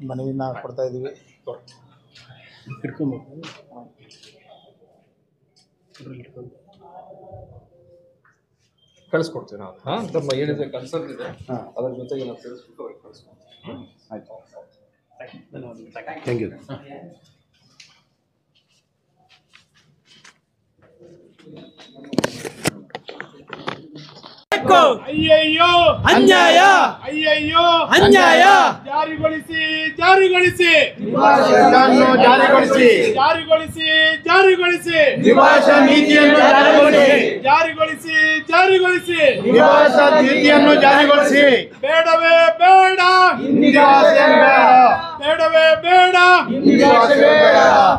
ಮನವಿನ ಕೊಡ್ತಾ ಇದ್ದೀವಿ. ಕಳಿಸ್ಕೊಡ್ತೀವಿ ನಾವು. ತಮ್ಮ ಏನಿದೆ ಕನ್ಸರ್ನ್ ಇದೆ ಅದರ ಜೊತೆಗೆ ನಾವು ತಿಳಿಸ್ಬಿಟ್ಟು ಅವ್ರಿಗೆ ಕಳಿಸ್ಕೊಡ್ತೀವಿ. ಆಯ್ತು, ಥ್ಯಾಂಕ್ ಯು. ಅಯ್ಯಯ್ಯೋ ಅನ್ಯಾಯ, ಅಯ್ಯಯ್ಯೋ ಅನ್ಯಾಯ, ಜಾರಿಗೊಳಿಸಿ ಜಾರಿಗೊಳಿಸಿ ಜಾರಿಗೊಳಿಸಿ ಜಾರಿಗೊಳಿಸಿ ಜಾರಿಗೊಳಿಸಿ ದ್ವಿಭಾಷಾ ನೀತಿಯನ್ನು ಜಾರಿಗೊಳಿಸಿ ಜಾರಿಗೊಳಿಸಿ ದ್ವಿಭಾಷಾ ನೀತಿಯನ್ನು ಜಾರಿಗೊಳಿಸಿ. ಬೇಡವೇ ಬೇಡ ಬೇಡವೇ ಬೇಡ,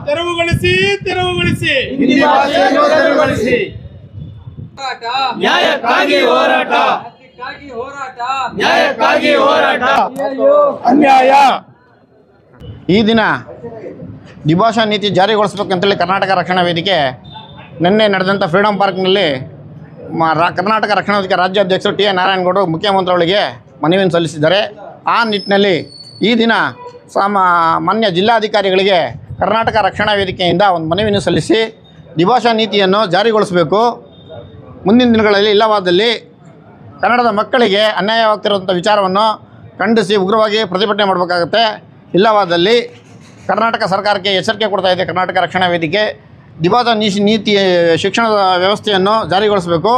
ತೆರವುಗೊಳಿಸಿ ತೆರವುಗೊಳಿಸಿ ತೆರವುಗೊಳಿಸಿ. ನ್ಯಾಯಕ್ಕಾಗಿ ಹೋರಾಟ, ನ್ಯಾಯಕ್ಕಾಗಿ ಹೋರಾಟ, ಅನ್ಯಾಯ. ಈ ದಿನ ದ್ವಿಭಾಷಾ ನೀತಿ ಜಾರಿಗೊಳಿಸಬೇಕಂತೇಳಿ ಕರ್ನಾಟಕ ರಕ್ಷಣಾ ವೇದಿಕೆ ನಿನ್ನೆ ನಡೆದಂಥ ಫ್ರೀಡಮ್ ಪಾರ್ಕ್ನಲ್ಲಿ ಕರ್ನಾಟಕ ರಕ್ಷಣಾ ವೇದಿಕೆ ರಾಜ್ಯಾಧ್ಯಕ್ಷರು ಟಿ ಎನ್ ನಾರಾಯಣಗೌಡರು ಮುಖ್ಯಮಂತ್ರಿಗಳಿಗೆ ಮನವಿಯನ್ನು ಸಲ್ಲಿಸಿದ್ದಾರೆ. ಆ ನಿಟ್ಟಿನಲ್ಲಿ ಈ ದಿನ ಮಾನ್ಯ ಜಿಲ್ಲಾಧಿಕಾರಿಗಳಿಗೆ ಕರ್ನಾಟಕ ರಕ್ಷಣಾ ವೇದಿಕೆಯಿಂದ ಒಂದು ಮನವಿಯನ್ನು ಸಲ್ಲಿಸಿ ದ್ವಿಭಾಷಾ ನೀತಿಯನ್ನು ಜಾರಿಗೊಳಿಸಬೇಕು. ಮುಂದಿನ ದಿನಗಳಲ್ಲಿ ಇಲ್ಲವಾದಲ್ಲಿ ಕನ್ನಡದ ಮಕ್ಕಳಿಗೆ ಅನ್ಯಾಯವಾಗ್ತಿರುವಂಥ ವಿಚಾರವನ್ನು ಖಂಡಿಸಿ ಉಗ್ರವಾಗಿ ಪ್ರತಿಭಟನೆ ಮಾಡಬೇಕಾಗುತ್ತೆ. ಇಲ್ಲವಾದಲ್ಲಿ ಕರ್ನಾಟಕ ಸರ್ಕಾರಕ್ಕೆ ಎಚ್ಚರಿಕೆ ಕೊಡ್ತಾ ಇದೆ ಕರ್ನಾಟಕ ರಕ್ಷಣಾ ವೇದಿಕೆ. ದ್ವಿಭಾಷಾ ನೀತಿ ಶಿಕ್ಷಣದ ವ್ಯವಸ್ಥೆಯನ್ನು ಜಾರಿಗೊಳಿಸಬೇಕು.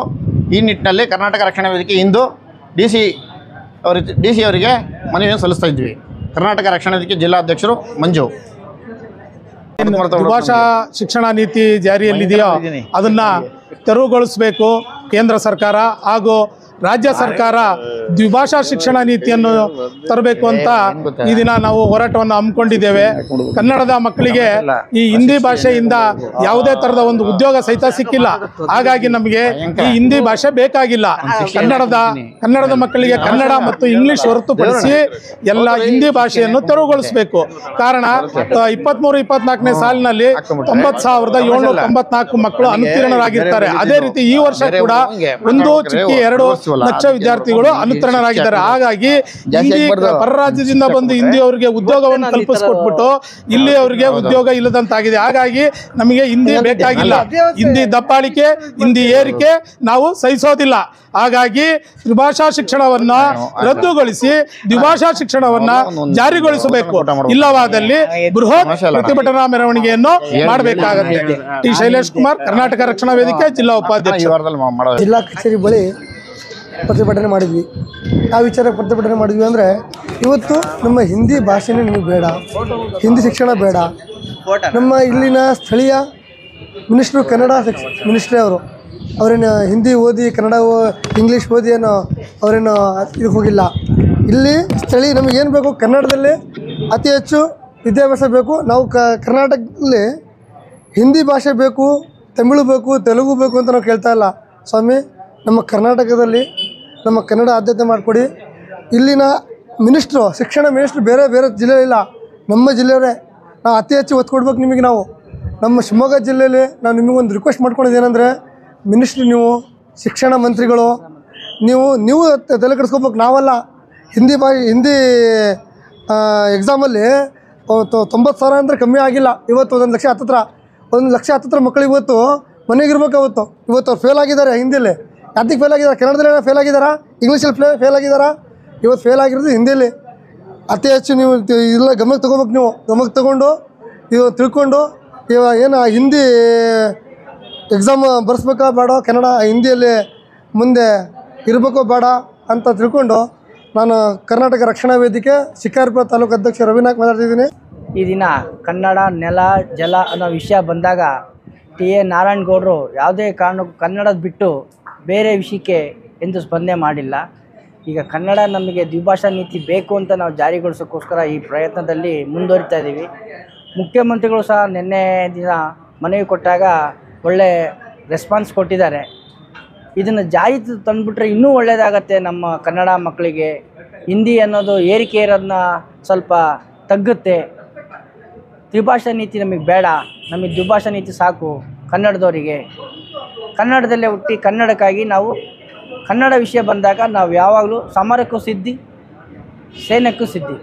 ಈ ನಿಟ್ಟಿನಲ್ಲಿ ಕರ್ನಾಟಕ ರಕ್ಷಣಾ ವೇದಿಕೆ ಇಂದು ಡಿ ಸಿ ಅವರಿಗೆ ಮನವಿಯನ್ನು ಸಲ್ಲಿಸ್ತಾ ಇದ್ವಿ. ಕರ್ನಾಟಕ ರಕ್ಷಣಾ ವೇದಿಕೆ ಜಿಲ್ಲಾಧ್ಯಕ್ಷರು ಮಂಜು. ದ್ವಿಭಾಷಾ ಶಿಕ್ಷಣ ನೀತಿ ಜಾರಿಯಲ್ಲಿದೆಯೋ ಅದನ್ನು ತೆರವುಗೊಳಿಸಬೇಕು ಕೇಂದ್ರ ಸರ್ಕಾರ ಹಾಗೂ ರಾಜ್ಯ ಸರ್ಕಾರ. ದ್ವಿಭಾಷಾ ಶಿಕ್ಷಣ ನೀತಿಯನ್ನು ತರಬೇಕು ಅಂತ ಈ ದಿನ ನಾವು ಹೋರಾಟವನ್ನು ಹಮ್ಮಿಕೊಂಡಿದ್ದೇವೆ. ಕನ್ನಡದ ಮಕ್ಕಳಿಗೆ ಈ ಹಿಂದಿ ಭಾಷೆಯಿಂದ ಯಾವುದೇ ಥರದ ಒಂದು ಉದ್ಯೋಗ ಸಹಿತ ಸಿಕ್ಕಿಲ್ಲ. ಹಾಗಾಗಿ ನಮಗೆ ಈ ಹಿಂದಿ ಭಾಷೆ ಬೇಕಾಗಿಲ್ಲ. ಕನ್ನಡದ ಮಕ್ಕಳಿಗೆ ಕನ್ನಡ ಮತ್ತು ಇಂಗ್ಲಿಷ್ ಹೊರತುಪಡಿಸಿ ಎಲ್ಲ ಹಿಂದಿ ಭಾಷೆಯನ್ನು ತೆರವುಗೊಳಿಸಬೇಕು. ಕಾರಣ 23-24ನೇ ಸಾಲಿನಲ್ಲಿ 90,794 ಮಕ್ಕಳು ಅನುತ್ತೀರ್ಣರಾಗಿರ್ತಾರೆ. ಅದೇ ರೀತಿ ಈ ವರ್ಷ ಕೂಡ 1.2 ಲಕ್ಷ ವಿದ್ಯಾರ್ಥಿಗಳು ಅನುತ್ತೀರ್ಣರಾಗಿದ್ದಾರೆ. ಹಾಗಾಗಿ ಹಿಂದಿ ಪರ ರಾಜ್ಯದಿಂದ ಬಂದು ಹಿಂದಿ ಅವರಿಗೆ ಉದ್ಯೋಗವನ್ನು ಕಲ್ಪಿಸಿಕೊಟ್ಬಿಟ್ಟು ಇಲ್ಲಿ ಅವರಿಗೆ ಉದ್ಯೋಗ ಇಲ್ಲದಂತಾಗಿದೆ. ಹಾಗಾಗಿ ನಮಗೆ ಹಿಂದಿ ಬೇಕಾಗಿಲ್ಲ. ಹಿಂದಿ ದಬ್ಬಾಳಿಕೆ, ಹಿಂದಿ ಏರಿಕೆ ನಾವು ಸಹಿಸೋದಿಲ್ಲ. ಹಾಗಾಗಿ ತ್ರಿಭಾಷಾ ಶಿಕ್ಷಣವನ್ನ ರದ್ದುಗೊಳಿಸಿ ದ್ವಿಭಾಷಾ ಶಿಕ್ಷಣವನ್ನ ಜಾರಿಗೊಳಿಸಬೇಕು. ಇಲ್ಲವಾದಲ್ಲಿ ಬೃಹತ್ ಪ್ರತಿಭಟನಾ ಮೆರವಣಿಗೆಯನ್ನು ಮಾಡಬೇಕಾಗುತ್ತೆ. ಟಿ ಶೈಲೇಶ್ ಕುಮಾರ್, ಕರ್ನಾಟಕ ರಕ್ಷಣಾ ವೇದಿಕೆ ಜಿಲ್ಲಾ ಉಪಾಧ್ಯಕ್ಷ. ಜಿಲ್ಲಾ ಕಚೇರಿ ಬಳಿ ಪ್ರತಿಭಟನೆ ಮಾಡಿದ್ವಿ. ಯಾವ ವಿಚಾರಕ್ಕೆ ಪ್ರತಿಭಟನೆ ಮಾಡಿದ್ವಿ ಅಂದರೆ, ಇವತ್ತು ನಮ್ಮ ಹಿಂದಿ ಭಾಷೆನೇ ನಮಗೆ ಬೇಡ, ಹಿಂದಿ ಶಿಕ್ಷಣ ಬೇಡ. ನಮ್ಮ ಇಲ್ಲಿನ ಸ್ಥಳೀಯ ಮಿನಿಸ್ಟ್ರು ಕನ್ನಡ ಮಿನಿಸ್ಟ್ರೇ ಅವರೇನು ಹಿಂದಿ ಓದಿ ಕನ್ನಡ ಇಂಗ್ಲೀಷ್ ಓದಿ ಅವರೇನು ಇದಕ್ಕೆ ಹೋಗಿಲ್ಲ. ಇಲ್ಲಿ ಸ್ಥಳೀಯ ನಮಗೇನು ಬೇಕು, ಕನ್ನಡದಲ್ಲಿ ಅತಿ ಹೆಚ್ಚು ವಿದ್ಯಾಭ್ಯಾಸ ಬೇಕು. ನಾವು ಕರ್ನಾಟಕದಲ್ಲಿ ಹಿಂದಿ ಭಾಷೆ ಬೇಕು, ತಮಿಳು ಬೇಕು, ತೆಲುಗು ಬೇಕು ಅಂತ ನಾವು ಕೇಳ್ತಾ ಇಲ್ಲ ಸ್ವಾಮಿ. ನಮ್ಮ ಕರ್ನಾಟಕದಲ್ಲಿ ನಮ್ಮ ಕನ್ನಡ ಆದ್ಯತೆ ಮಾಡಿಕೊಡಿ. ಇಲ್ಲಿನ ಮಿನಿಸ್ಟ್ರು, ಶಿಕ್ಷಣ ಮಿನಿಸ್ಟ್ರು ಬೇರೆ ಬೇರೆ ಜಿಲ್ಲೆಯಿಲ್ಲ, ನಮ್ಮ ಜಿಲ್ಲೆಯವರೇ. ನಾವು ಅತಿ ಹೆಚ್ಚು ಒತ್ತು ಕೊಡ್ಬೇಕು ನಿಮಗೆ. ನಾವು ನಮ್ಮ ಶಿವಮೊಗ್ಗ ಜಿಲ್ಲೆಯಲ್ಲಿ ನಾವು ನಿಮಗೊಂದು ರಿಕ್ವೆಸ್ಟ್ ಮಾಡ್ಕೊಂಡಿದ್ದೇನೆಂದರೆ, ಮಿನಿಸ್ಟ್ರು ನೀವು, ಶಿಕ್ಷಣ ಮಂತ್ರಿಗಳು ನೀವು ತಲೆ ಕೆಡಿಸ್ಕೋಬೇಕು, ನಾವಲ್ಲ. ಹಿಂದಿ ಎಕ್ಸಾಮಲ್ಲಿ 90,000 ಅಂದರೆ ಕಮ್ಮಿ ಆಗಿಲ್ಲ. ಇವತ್ತು 1,10,000 ಮಕ್ಕಳಿಗೆ ಇವತ್ತು ಮನೆಗಿರ್ಬೇಕು. ಇವತ್ತು ಅವ್ರು ಫೇಲ್ ಆಗಿದ್ದಾರೆ. ಹಿಂದಿಯಲ್ಲಿ ಯಾತಿಗೆ ಫೇಲ್ ಆಗಿದ್ದಾರೆ? ಕನ್ನಡದಲ್ಲಿ ಫೇಲ್ ಆಗಿದ್ದಾರಾ? ಇಂಗ್ಲೀಷಲ್ಲಿ ಫೇಲ್ ಆಗಿದ್ದಾರಾ? ಇವತ್ತು ಫೇಲ್ ಆಗಿರೋದು ಹಿಂದಿಯಲ್ಲಿ. ಅತಿ ಹೆಚ್ಚು ನೀವು ಇಲ್ಲ ಗಮನಕ್ಕೆ ತೊಗೋಬೇಕು. ನೀವು ಗಮನಕ್ಕೆ ತೊಗೊಂಡು ಇವಾಗ ತಿಳ್ಕೊಂಡು ಇವಾಗ ಏನು ಹಿಂದಿ ಎಕ್ಸಾಮ್ ಬರ್ಸ್ಬೇಕಾ ಬೇಡ, ಕನ್ನಡ ಹಿಂದಿಯಲ್ಲಿ ಮುಂದೆ ಇರಬೇಕೋ ಬೇಡ ಅಂತ ತಿಳ್ಕೊಂಡು ನಾನು ಕರ್ನಾಟಕ ರಕ್ಷಣಾ ವೇದಿಕೆ ಶಿಕಾರಿಪುರ ತಾಲೂಕು ಅಧ್ಯಕ್ಷ ರವಿನಾಯಕ್ ಮಾತಾಡ್ತಿದ್ದೀನಿ. ಈ ದಿನ ಕನ್ನಡ ನೆಲ ಜಲ ಅನ್ನೋ ವಿಷಯ ಬಂದಾಗ ಟಿ ಎನ್ ನಾರಾಯಣಗೌಡರು ಯಾವುದೇ ಕಾರಣಕ್ಕೂ ಕನ್ನಡದ ಬಿಟ್ಟು ಬೇರೆ ವಿಷಯಕ್ಕೆ ಎಂದು ಸ್ಪಂದನೆ ಮಾಡಿಲ್ಲ. ಈಗ ಕನ್ನಡ ನಮಗೆ ದ್ವಿಭಾಷಾ ನೀತಿ ಬೇಕು ಅಂತ ನಾವು ಜಾರಿಗೊಳಿಸೋಕ್ಕೋಸ್ಕರ ಈ ಪ್ರಯತ್ನದಲ್ಲಿ ಮುಂದುವರಿತಾ ಇದ್ದೀವಿ. ಮುಖ್ಯಮಂತ್ರಿಗಳು ಸಹ ನಿನ್ನೆ ದಿನ ಮನವಿ ಕೊಟ್ಟಾಗ ಒಳ್ಳೆ ರೆಸ್ಪಾನ್ಸ್ ಕೊಟ್ಟಿದ್ದಾರೆ. ಇದನ್ನು ಜಾರಿ ತಂದುಬಿಟ್ರೆ ಇನ್ನೂ ಒಳ್ಳೆಯದಾಗತ್ತೆ. ನಮ್ಮ ಕನ್ನಡ ಮಕ್ಕಳಿಗೆ ಹಿಂದಿ ಅನ್ನೋದು ಏರಿಕೆ ಇರೋದನ್ನ ಸ್ವಲ್ಪ ತಗ್ಗುತ್ತೆ. ತ್ರಿಭಾಷಾ ನೀತಿ ನಮಗೆ ಬೇಡ, ನಮಗೆ ದ್ವಿಭಾಷಾ ನೀತಿ ಸಾಕು. ಕನ್ನಡದವರಿಗೆ ಕನ್ನಡದಲ್ಲೇ ಹುಟ್ಟಿ ಕನ್ನಡಕ್ಕಾಗಿ ನಾವು ಕನ್ನಡ ವಿಷಯ ಬಂದಾಗ ನಾವು ಯಾವಾಗಲೂ ಸಮರಕ್ಕೂ ಸಿದ್ಧಿ, ಸೈನ್ಯಕ್ಕೂ ಸಿದ್ಧಿ.